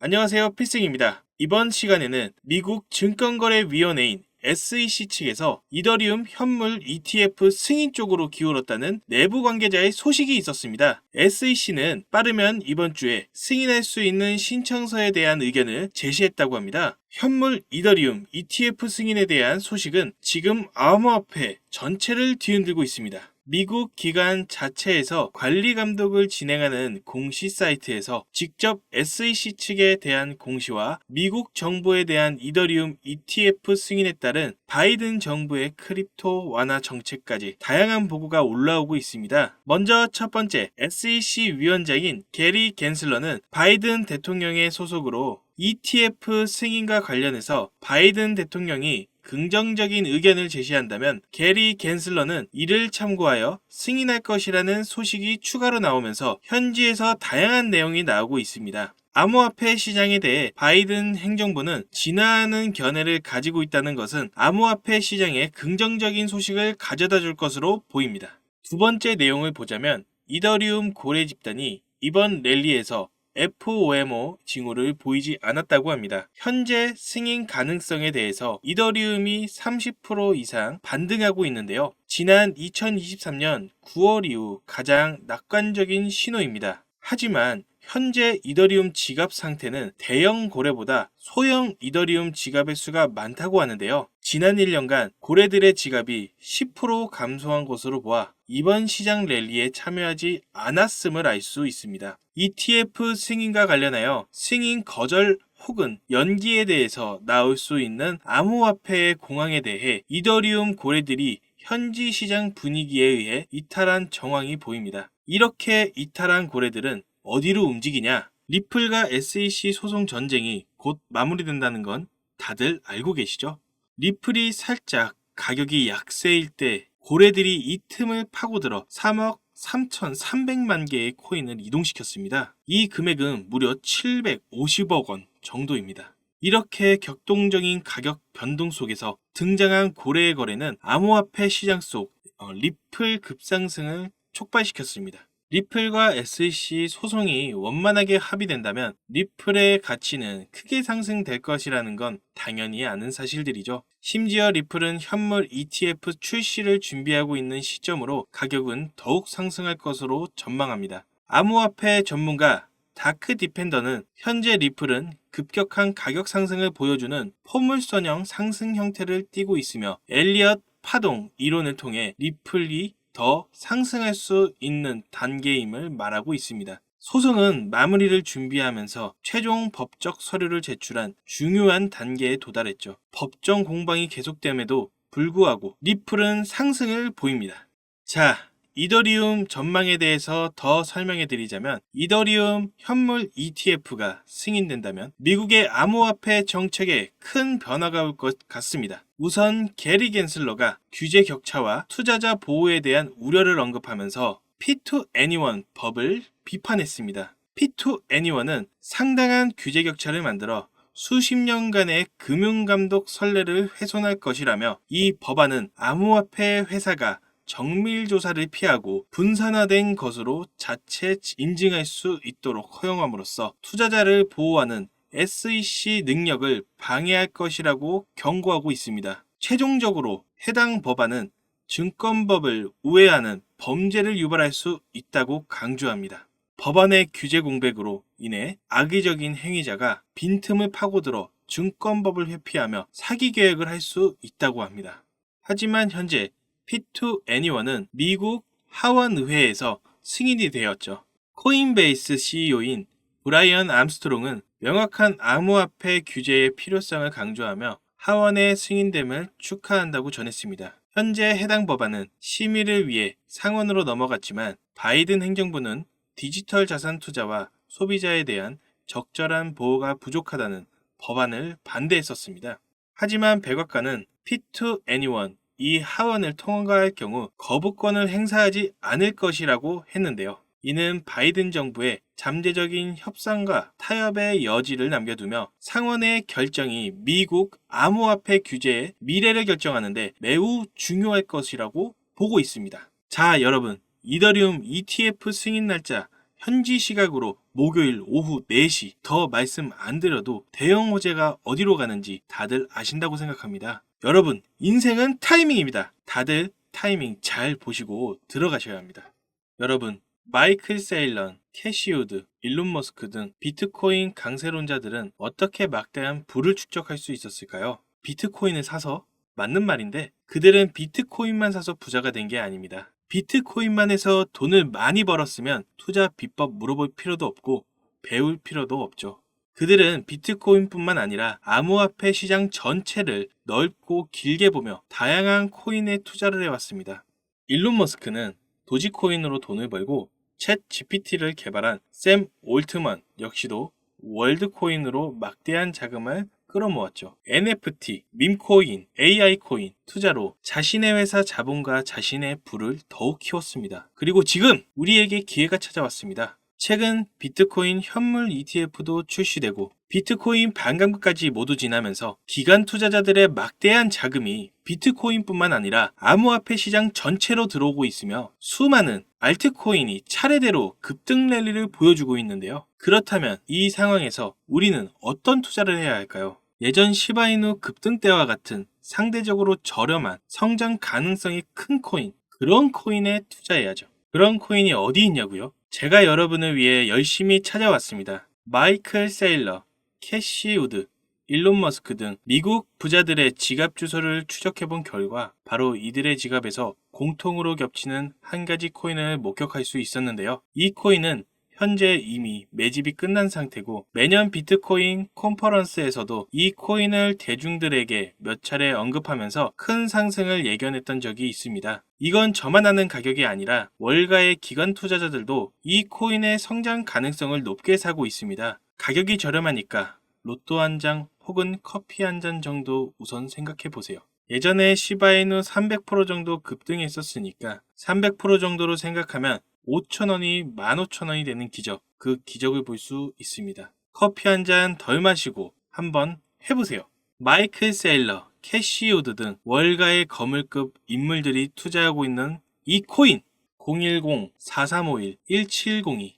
안녕하세요, 필승입니다. 이번 시간에는 미국 증권거래위원회인 SEC 측에서 이더리움 현물 ETF 승인 쪽으로 기울었다는 내부 관계자의 소식이 있었습니다. SEC는 빠르면 이번 주에 승인할 수 있는 신청서에 대한 의견을 제시했다고 합니다. 현물 이더리움 ETF 승인에 대한 소식은 지금 암호화폐 전체를 뒤흔들고 있습니다. 미국 기관 자체에서 관리 감독을 진행하는 공시 사이트에서 직접 SEC 측에 대한 공시와 미국 정부에 대한 이더리움 ETF 승인에 따른 바이든 정부의 크립토 완화 정책까지 다양한 보고가 올라오고 있습니다. 먼저 첫 번째, SEC 위원장인 게리 겐슬러는 바이든 대통령의 소속으로 ETF 승인과 관련해서 바이든 대통령이 긍정적인 의견을 제시한다면 게리 겐슬러는 이를 참고하여 승인할 것이라는 소식이 추가로 나오면서 현지에서 다양한 내용이 나오고 있습니다. 암호화폐 시장에 대해 바이든 행정부는 진화하는 견해를 가지고 있다는 것은 암호화폐 시장에 긍정적인 소식을 가져다 줄 것으로 보입니다. 두 번째 내용을 보자면 이더리움 고래 집단이 이번 랠리에서 FOMO 징후를 보이지 않았다고 합니다. 현재 승인 가능성에 대해서 이더리움이 30% 이상 반등하고 있는데요. 지난 2023년 9월 이후 가장 낙관적인 신호입니다. 하지만 현재 이더리움 지갑 상태는 대형 고래보다 소형 이더리움 지갑의 수가 많다고 하는데요. 지난 1년간 고래들의 지갑이 10% 감소한 것으로 보아 이번 시장 랠리에 참여하지 않았음을 알 수 있습니다. ETF 승인과 관련하여 승인 거절 혹은 연기에 대해서 나올 수 있는 암호화폐의 공황에 대해 이더리움 고래들이 현지 시장 분위기에 의해 이탈한 정황이 보입니다. 이렇게 이탈한 고래들은 어디로 움직이냐? 리플과 SEC 소송 전쟁이 곧 마무리된다는 건 다들 알고 계시죠? 리플이 살짝 가격이 약세일 때 고래들이 이 틈을 파고들어 3억 3,300만 개의 코인을 이동시켰습니다. 이 금액은 무려 750억 원 정도입니다. 이렇게 격동적인 가격 변동 속에서 등장한 고래의 거래는 암호화폐 시장 속 리플 급상승을 촉발시켰습니다. 리플과 SEC 소송이 원만하게 합의된다면 리플의 가치는 크게 상승될 것이라는 건 당연히 아는 사실들이죠. 심지어 리플은 현물 ETF 출시를 준비하고 있는 시점으로 가격은 더욱 상승할 것으로 전망합니다. 암호화폐 전문가 다크 디펜더는 현재 리플은 급격한 가격 상승을 보여주는 포물선형 상승 형태를 띠고 있으며 엘리엇 파동 이론을 통해 리플이 더 상승할 수 있는 단계임을 말하고 있습니다. 소송은 마무리를 준비하면서 최종 법적 서류를 제출한 중요한 단계에 도달했죠. 법정 공방이 계속됨에도 불구하고 리플은 상승을 보입니다. 자, 이더리움 전망에 대해서 더 설명해 드리자면 이더리움 현물 ETF가 승인된다면 미국의 암호화폐 정책에 큰 변화가 올 것 같습니다. 우선 게리 겐슬러가 규제 격차와 투자자 보호에 대한 우려를 언급하면서 P2Anyone 법을 비판했습니다. P2Anyone은 상당한 규제 격차를 만들어 수십 년간의 금융감독 선례를 훼손할 것이라며 이 법안은 암호화폐 회사가 정밀 조사를 피하고 분산화된 것으로 자체 인증할 수 있도록 허용함으로써 투자자를 보호하는 SEC 능력을 방해할 것이라고 경고하고 있습니다. 최종적으로 해당 법안은 증권법을 우회하는 범죄를 유발할 수 있다고 강조합니다. 법안의 규제 공백으로 인해 악의적인 행위자가 빈틈을 파고들어 증권법을 회피하며 사기 계획을 할 수 있다고 합니다. 하지만 현재 P2Anyone은 미국 하원의회에서 승인이 되었죠. 코인베이스 CEO인 브라이언 암스트롱은 명확한 암호화폐 규제의 필요성을 강조하며 하원의 승인됨을 축하한다고 전했습니다. 현재 해당 법안은 심의를 위해 상원으로 넘어갔지만 바이든 행정부는 디지털 자산 투자와 소비자에 대한 적절한 보호가 부족하다는 법안을 반대했었습니다. 하지만 백악관은 P2Anyone 이 하원을 통과할 경우 거부권을 행사하지 않을 것이라고 했는데요. 이는 바이든 정부의 잠재적인 협상과 타협의 여지를 남겨두며 상원의 결정이 미국 암호화폐 규제의 미래를 결정하는데 매우 중요할 것이라고 보고 있습니다. 자, 여러분, 이더리움 ETF 승인 날짜 현지 시각으로 목요일 오후 4시 더 말씀 안 드려도 대형 호재가 어디로 가는지 다들 아신다고 생각합니다. 여러분, 인생은 타이밍입니다. 다들 타이밍 잘 보시고 들어가셔야 합니다. 여러분, 마이클 세일런, 캐시 우드, 일론 머스크 등 비트코인 강세론자들은 어떻게 막대한 부를 축적할 수 있었을까요? 비트코인을 사서? 맞는 말인데 그들은 비트코인만 사서 부자가 된 게 아닙니다. 비트코인만 해서 돈을 많이 벌었으면 투자 비법 물어볼 필요도 없고 배울 필요도 없죠. 그들은 비트코인뿐만 아니라 암호화폐 시장 전체를 넓고 길게 보며 다양한 코인에 투자를 해왔습니다. 일론 머스크는 도지코인으로 돈을 벌고 챗 GPT를 개발한 샘 올트먼 역시도 월드코인으로 막대한 자금을 끌어모았죠. NFT, 밈코인, AI코인 투자로 자신의 회사 자본과 자신의 부를 더욱 키웠습니다. 그리고 지금 우리에게 기회가 찾아왔습니다. 최근 비트코인 현물 ETF도 출시되고 비트코인 반감기까지 모두 지나면서 기관 투자자들의 막대한 자금이 비트코인뿐만 아니라 암호화폐 시장 전체로 들어오고 있으며 수많은 알트코인이 차례대로 급등 랠리를 보여주고 있는데요. 그렇다면 이 상황에서 우리는 어떤 투자를 해야 할까요? 예전 시바이누 급등 때와 같은 상대적으로 저렴한 성장 가능성이 큰 코인, 그런 코인에 투자해야죠. 그런 코인이 어디 있냐고요? 제가 여러분을 위해 열심히 찾아왔습니다. 마이클 세일러, 캐시 우드, 일론 머스크 등 미국 부자들의 지갑 주소를 추적해본 결과 바로 이들의 지갑에서 공통으로 겹치는 한 가지 코인을 목격할 수 있었는데요. 이 코인은 현재 이미 매집이 끝난 상태고 매년 비트코인 컨퍼런스에서도 이 코인을 대중들에게 몇 차례 언급하면서 큰 상승을 예견했던 적이 있습니다. 이건 저만 아는 가격이 아니라 월가의 기관 투자자들도 이 코인의 성장 가능성을 높게 사고 있습니다. 가격이 저렴하니까 로또 한 장 혹은 커피 한 잔 정도 우선 생각해 보세요. 예전에 시바이누 300% 정도 급등했었으니까 300% 정도로 생각하면 5,000원이 15,000원이 되는 기적, 그 기적을 볼 수 있습니다. 커피 한 잔 덜 마시고 한번 해보세요. 마이클 세일러, 캐시 우드 등 월가의 거물급 인물들이 투자하고 있는 이 코인 010-4351-1702,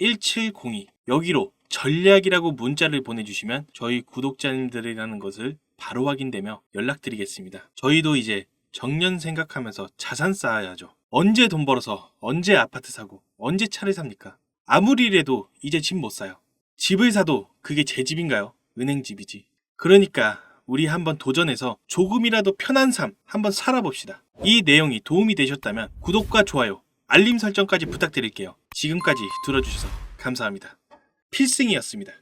010-4351-1702 여기로 전략이라고 문자를 보내주시면 저희 구독자님들이라는 것을 바로 확인되며 연락드리겠습니다. 저희도 이제 정년 생각하면서 자산 쌓아야죠. 언제 돈 벌어서 언제 아파트 사고 언제 차를 삽니까? 아무리래도 이제 집 못 사요. 집을 사도 그게 제 집인가요? 은행 집이지. 그러니까 우리 한번 도전해서 조금이라도 편한 삶 한번 살아봅시다. 이 내용이 도움이 되셨다면 구독과 좋아요, 알림 설정까지 부탁드릴게요. 지금까지 들어주셔서 감사합니다. 필승이었습니다.